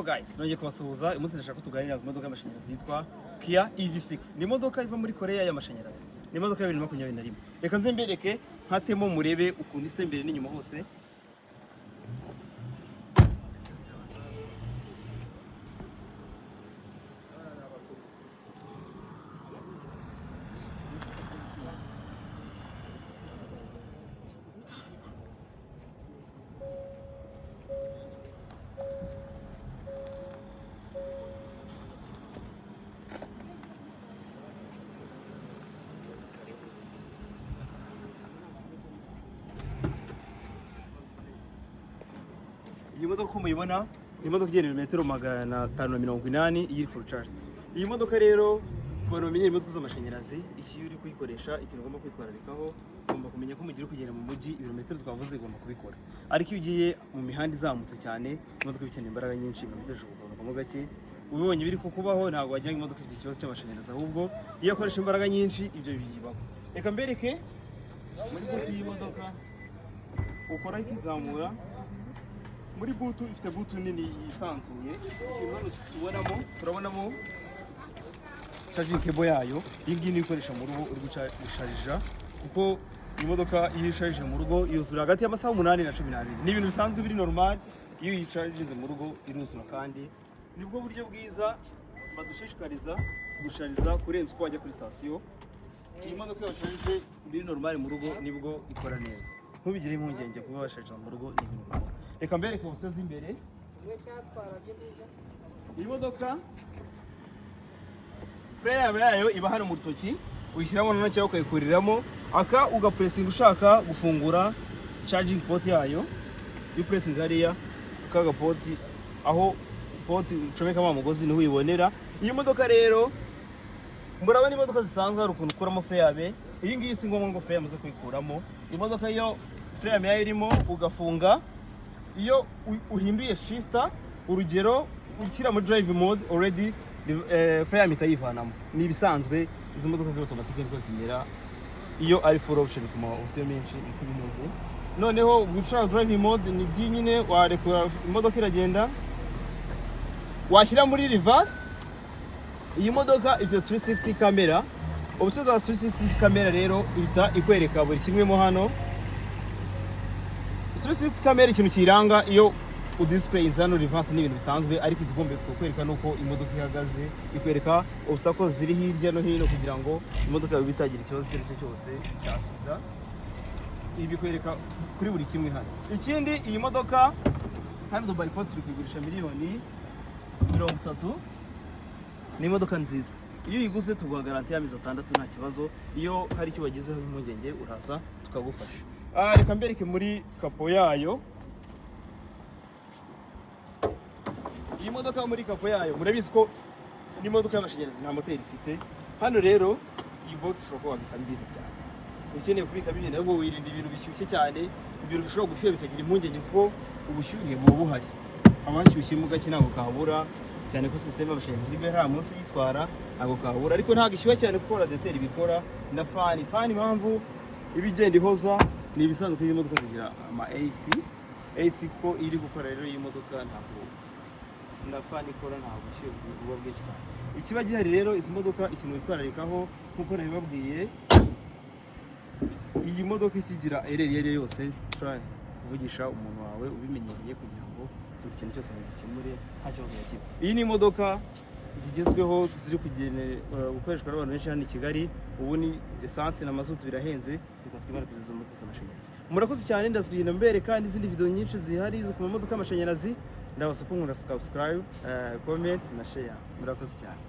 Guys, nongeye kubasuhuza. Umunsi ndashaka tuganira ku modoka y'amashanyarazi yitwa Kia EV6. Ni modoka iva muri Korea y'amashanyarazi. Ni modoka ya 2021. Reka nze mbereke nkatemo murebe ukuntu ise mbere n'inyuma hose. Iyi modoka uko muyibona ni imodoka igendera metero 580 iri full charge. Iyi modoka rero kubona umenye imodoka z'amashanyarazi iki uri kuyikoresha ikintu ugomba kwitwararikaho ugomba kumenya ko mugiye kugera mu mujyi ibirometero twavuze ugomba kubikora. Ariko iyo ugiye mu mihanda izamutse cyane imodoka bikeneye imbaraga nyinshi ibirometero ushobora gake. Ubonye biri kukubaho ntabwo wajya imodoka ifite ikibazo cy'amashanyarazi ahubwo iyo akoresha imbaraga nyinshi ibyo biyibaho. Reka mbereke muri butu y'imodoka ukora ikizamura muri butu ifite butu nini yisanzuye ikintu hano turabonamo charging cable yayo iyi ni ikoresha mu rugo uri gusharija kuko imodoka iyo isharije mu rugo yuzura hagati y'amasaha 8 na 12 ni ibintu bisanzwe biri normal iyo yicharije mu rugo iruzura kandi nibwo buryo bwiza badushishikariza gushariza kurenza uko wajya kuri station. Iyi modoka yasharije biri normal mu rugo nibwo ikora neza ntubigire impungenge kuba washarije mu rugo ni ibintu. Reka mbereke ubusozi imbere. Iyi modoka frame yayo iba hano mu rutoki uyishyiramo none cyangwa ukayikuriramo aka ugapressinga ushaka gufungura charging port yayo you pressing hariya kaga port aho port ucomeka mu mugozi niho uyibonera. Iyi modoka rero murabona imodoka zisanzwe hari ukuntu ukuramo frame iyi ngiyi si ngombwa ngo frame zo kuyikuramo. Imodoka yo frame yayo irimo ugafunga iyo uhinduye shifter urugero ukira muri drive mode already frame itayivanamo ni ibisanzwe izo modoka ziri automatic niko zimera iyo ari full option kuma usiye menshi uko bimeze. Noneho gushaka drive mode ni by'inyine warekura imodoka iragenda washyira muri reverse. Iyi modoka ifite 360 camera ubusozi bwa 360 camera rero ihita ikwereka buri kimwe mo hano. 360 camera ikintu kiranga iyo udisplay inzano reverse ni ibintu bisanzwe ariko igomba kukwereka nuko imodoka ihagaze ikwereka obstacles ziri hirya no hino kugira ngo imodoka yawe bitagira ikibazo cyose cya accident. Ibi kwereka kuri buri kimwe hano. Ikindi iyi modoka hano Dubai Port turi kuyigurisha miliyoni 30. Ni imodoka nziza iyo uyiguze tuguha garanti y'amezi 6 nta kibazo. Iyo hari icyo wagezeho impungenge uraza tukagufasha. Reka mbereke muri kapo yayo. Iyi modoka muri kapo yayo murabizi ko ni imodoka y'amashanyarazi nta moteri ifite. Hano rero iyi box ishobora kubika ibintu cyane. Ukeneye kubika ibintu ahubwo wirinda ibintu bishyushye cyane ibintu bishobora gushyuha bikagira impungenge kuko ubushyuhe buba buhari. Abashyushye mu gake ntabwo kahabura cyane ko system y'amashanyarazi ibe nta munsi yitwara ntabwo kahabura ariko ntabwo ishyuha cyane kuko radiateur ibikora na fan impamvu ibigenda ihoza ni ibisanzwe ko iyi modoka zigira ama AC ko iri gukora rero iyi modoka ntabwo na fan ikora ntabwo ishyuye buba bwinshi cyane. Ikiba gihari rero izi modoka ikintu witwararikaho nkuko nabibabwiye iyi modoka ikigira ereri yose try kuvugisha umuntu wawe ubimenyereye kugira ngo buri kintu cyose mugikemure nta kibazo yakimwe. Iyi ni imodoka zigezweho ziri gukoreshwa n'abantu benshi hano i Kigali. Ubu ni essence na mazutu birahenze reka twimara kuri izo modoka z'amashanyarazi. Murakoze cyane ndazwihina mbere kandi izindi video nyinshi zihari zo ku modoka y'amashanyarazi ndabasaba ko nkunda subscribe, comment na share. Murakoze cyane.